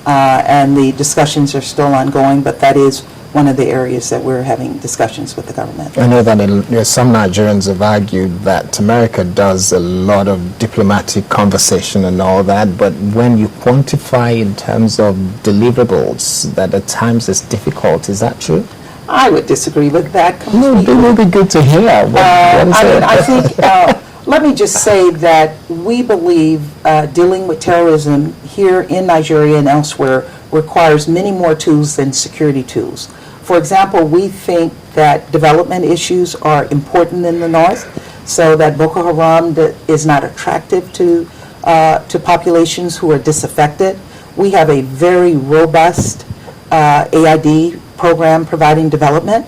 and the discussions are still ongoing, but that is one of the areas that we're having discussions with the government. I know that some Nigerians have argued that America does a lot of diplomatic conversation and all that, but when you quantify in terms of deliverables, that at times it's difficult. Is that true? I would disagree with that completely. No, it would be good to hear. I think, let me just say that we believe dealing with terrorism here in Nigeria and elsewhere requires many more tools than security tools. For example, we think that development issues are important in the north, so that Boko Haram is not attractive to populations who are disaffected. We have a very robust AID program providing development,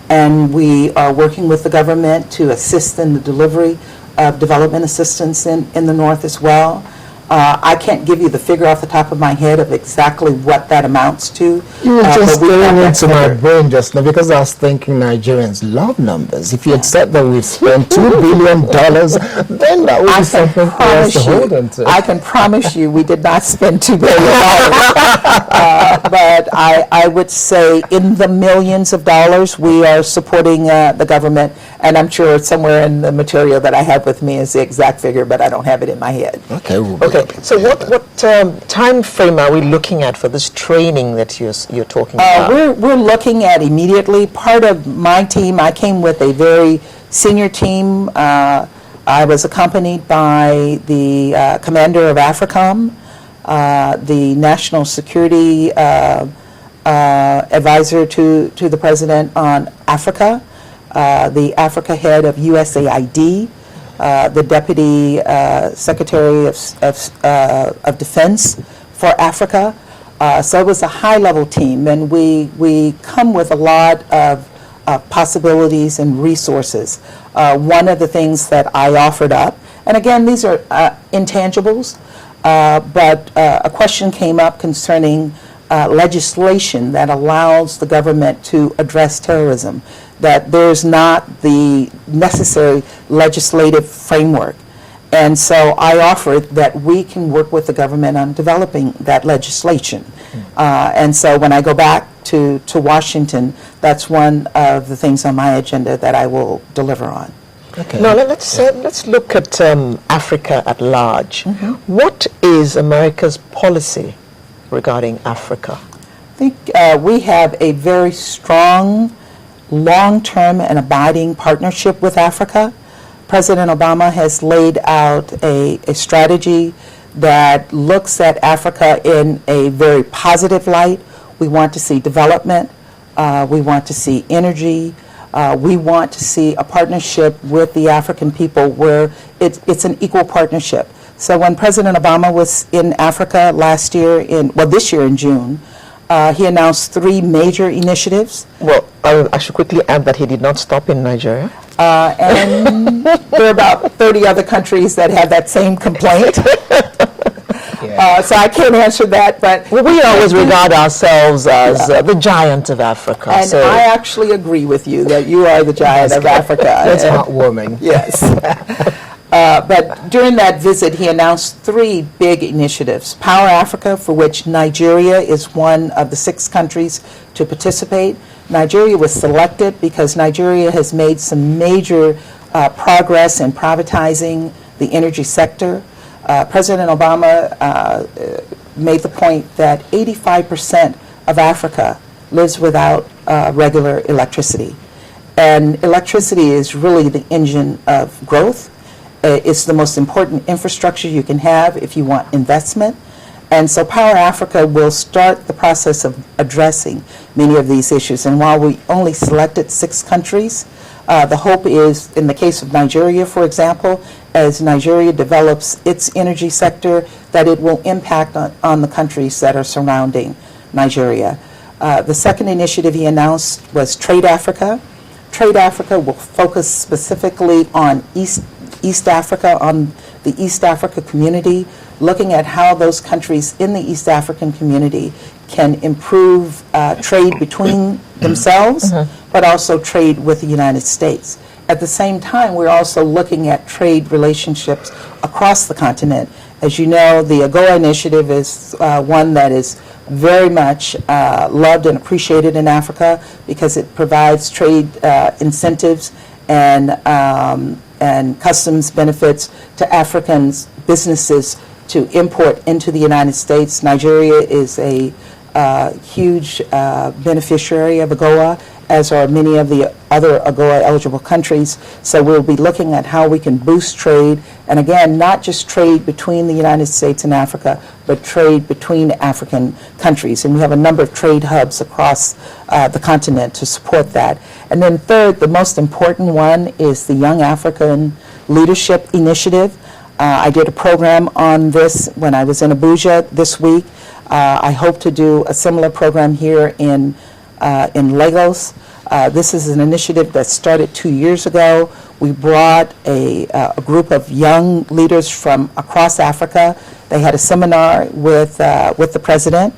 and we are working with the government to assist in the delivery of development assistance in the north as well. I can't give you the figure off the top of my head of exactly what that amounts to. You were just going into my brain just now because I was thinking Nigerians love numbers. If you had said that we've spent $2 billion, then that would be something for us to hold on to. I can promise you we did not spend $2 billion. But I would say in the millions of dollars we are supporting the government, and I'm sure somewhere in the material that I have with me is the exact figure, but I don't have it in my head. Okay, so what time frame are we looking at for this training that you're talking about? We're looking at immediately. Part of my team, I came with a very senior team. I was accompanied by the commander of AFRICOM, the national security advisor to the president on Africa, the Africa head of USAID, the Deputy Secretary of Defense for Africa. So it was a high-level team, and we come with a lot of possibilities and resources. One of the things that I offered up, and again, these are intangibles, but a question came up concerning legislation that allows the government to address terrorism, that there's not the necessary legislative framework. And so I offered that we can work with the government on developing that legislation. And so when I go back to Washington, that's one of the things on my agenda that I will deliver on. Okay. Now let's look at Africa at large. What is America's policy regarding Africa? I think we have a very strong long-term and abiding partnership with Africa. President Obama has laid out a strategy that looks at Africa in a very positive light. We want to see development. We want to see energy. We want to see a partnership with the African people where it's an equal partnership. So when President Obama was in Africa this year in June, he announced 3 major initiatives. Well, I should quickly add that he did not stop in Nigeria. And there are about 30 other countries that have that same complaint. So I can't answer that, but we always regard ourselves as the giant of Africa. And so I actually agree with you that you are the giant of Africa. That's heartwarming. Yes. But during that visit, he announced 3 big initiatives. Power Africa, for which Nigeria is one of the 6 countries to participate. Nigeria was selected because Nigeria has made some major progress in privatizing the energy sector. President Obama made the point that 85% of Africa lives without regular electricity. And electricity is really the engine of growth. It's the most important infrastructure you can have if you want investment. And so Power Africa will start the process of addressing many of these issues. And while we only selected 6 countries, the hope is, in the case of Nigeria, for example, as Nigeria develops its energy sector, that it will impact on the countries that are surrounding Nigeria. The second initiative he announced was Trade Africa. Trade Africa will focus specifically on East Africa, on the East Africa community, looking at how those countries in the East African community can improve trade between themselves, but also trade with the United States. At the same time, we're also looking at trade relationships across the continent As you know, the AGOA initiative is one that is very much loved and appreciated in Africa because it provides trade incentives and customs benefits to African businesses to import into the United States. Nigeria is a huge beneficiary of AGOA, as are many of the other AGOA eligible countries. So we'll be looking at how we can boost trade, and again, not just trade between the United States and Africa, but trade between African countries. And we have a number of trade hubs across the continent to support that. And then third, the most important one is the Young African Leadership Initiative. I did a program on this when I was in Abuja this week. I hope to do a similar program here in Lagos. This is an initiative that started 2 years ago. We brought a group of young leaders from across Africa. They had a seminar with the president.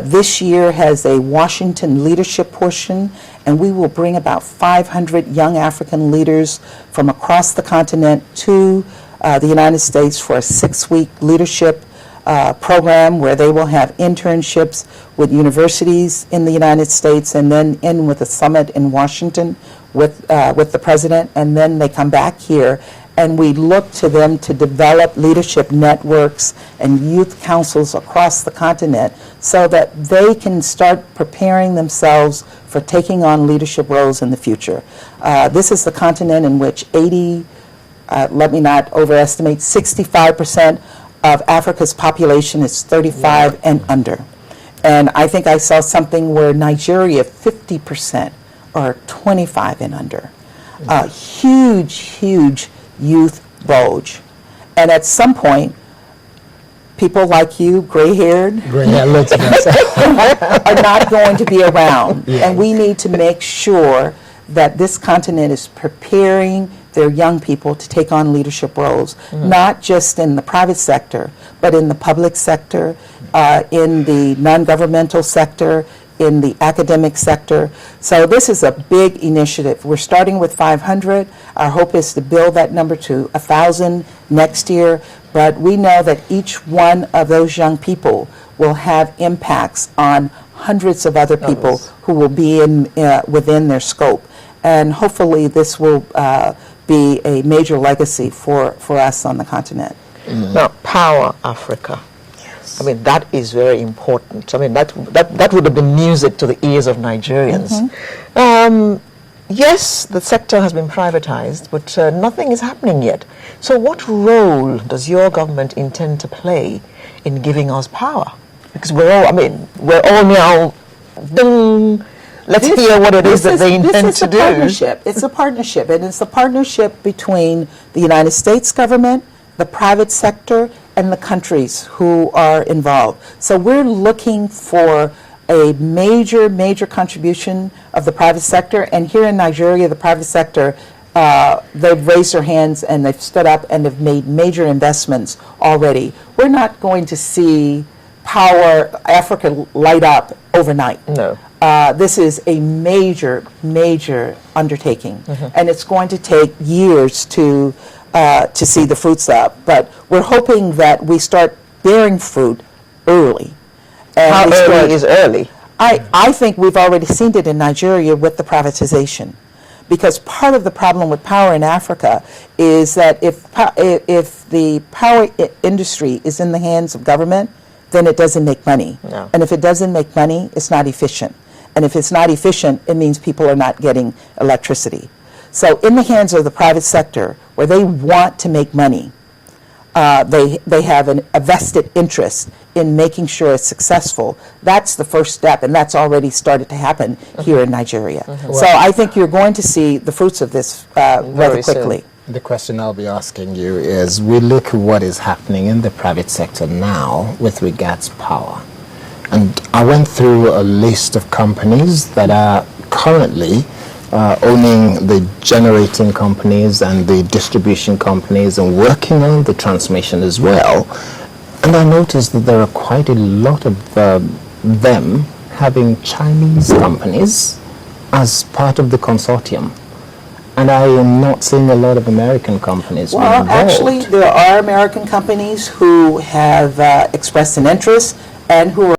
This year has a Washington leadership portion, and we will bring about 500 young African leaders from across the continent to the United States for a 6-week leadership program where they will have internships with universities in the United States, and then in with a summit in Washington with the president, and then they come back here, and we look to them to develop leadership networks and youth councils across the continent so that they can start preparing themselves for taking on leadership roles in the future. This is the continent in which let me not overestimate, 65% of Africa's population is 35 and under. And I think I saw something where Nigeria, 50% are 25 and under. Huge, huge youth bulge. And at some point, people like you, gray-haired, are not going to be around. Yeah. And we need to make sure that this continent is preparing their young people to take on leadership roles, not just in the private sector, but in the public sector, in the non-governmental sector, in the academic sector. So this is a big initiative. We're starting with 500. Our hope is to build that number to 1,000 next year, but we know that each one of those young people will have impacts on hundreds of other people who will be within their scope. And hopefully this will be a major legacy for us on the continent. Now, Power Africa. Yes. I mean, that is very important. I mean, that would have been music to the ears of Nigerians. Yes, the sector has been privatized, but nothing is happening yet. So what role does your government intend to play in giving us power? Because we're all now, ding, let's hear what it is that they intend to do. Partnership. It's a partnership, and it's a partnership between the United States government, the private sector, and the countries who are involved. So we're looking for a major, major contribution of the private sector, and here in Nigeria, the private sector, they've raised their hands and they've stood up and have made major investments already. We're not going to see Power Africa light up overnight. No. This is a major, major undertaking, and it's going to take years to see the fruits of. But we're hoping that we start bearing fruit early. And how early is early? I think we've already seen it in Nigeria with the privatization. Because part of the problem with power in Africa is that if the power industry is in the hands of government, then it doesn't make money. No. And if it doesn't make money, it's not efficient. And if it's not efficient, it means people are not getting electricity. So in the hands of the private sector, where they want to make money, they have a vested interest in making sure it's successful. That's the first step, and that's already started to happen here in Nigeria. So I think you're going to see the fruits of this rather quickly. The question I'll be asking you is, we look at what is happening in the private sector now with regards to power. And I went through a list of companies that are currently owning the generating companies and the distribution companies and working on the transmission as well. And I noticed that there are quite a lot of them having Chinese companies as part of the consortium. And I am not seeing a lot of American companies Well, involved. actually, there are American companies who have expressed an interest and who are